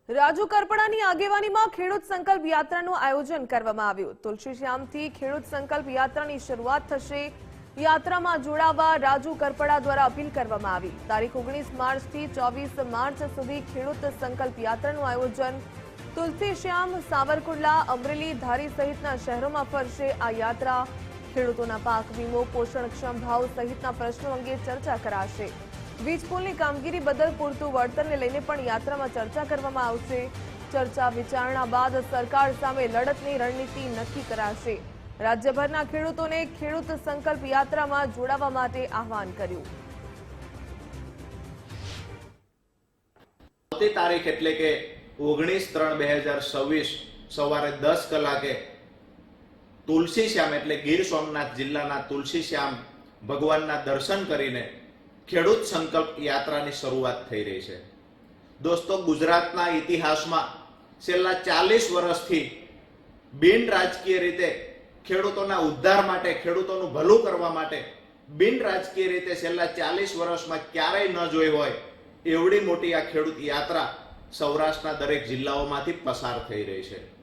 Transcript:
રાજુ કરપડાની આગેવાનીમાં ખેડૂત સંકલ્પ યાત્રાનું આયોજન કરવામાં આવ્યું। તુલસીશ્યામથી ખેડૂત સંકલ્પ યાત્રાની શરૂઆત થશે। યાત્રામાં જોડાવા રાજુ કરપડા દ્વારા અપીલ કરવામાં આવી। તારીખ 19 માર્ચથી 24 માર્ચ સુધી ખેડૂત સંકલ્પ યાત્રાનું આયોજન। તુલસીશ્યામ, સાવરકુંડલા, અમરેલી, ધારી સહિતના શહેરોમાં ફરશે આ યાત્રા। ખેડૂતોના પાક વીમો, પોષણક્ષમ ભાવ સહિતના પ્રશ્નો અંગે ચર્ચા કરાશે। વીજ પુલની કામગીરી બદલ પૂરતું વળતરને લઈને પણ યાત્રામાં ચર્ચા કરવામાં આવશે। ચર્ચા વિચારણા બાદ સરકાર સામે લડતની રણનીતિ નક્કી કરાશે। રાજ્યભરના ખેડૂતોને ખેડૂત સંકલ્પ યાત્રામાં જોડાવા માટે આહવાન કર્યું। આવતી તારીખ એટલે કે 19/3/2026 સવારે 10 કલાકે તુલસીશ્યામ એટલે ગીર સોમનાથ જિલ્લાના તુલસીશ્યામ ભગવાનના દર્શન કરીને ખેડૂત સંકલ્પ યાત્રાની શરૂઆત થઈ રહી છે। દોસ્તો, ગુજરાતના ઇતિહાસમાં છેલ્લા 40 વર્ષથી બિન રાજકીય રીતે ખેડૂતોના ઉદ્ધાર માટે, ખેડૂતોનું ભલું કરવા માટે બિન રાજકીય રીતે છેલ્લા 40 વર્ષમાં ક્યારેય ન જોઈ હોય એવડી મોટી આ ખેડૂત યાત્રા સૌરાષ્ટ્રના દરેક જિલ્લાઓમાંથી પસાર થઈ રહી છે।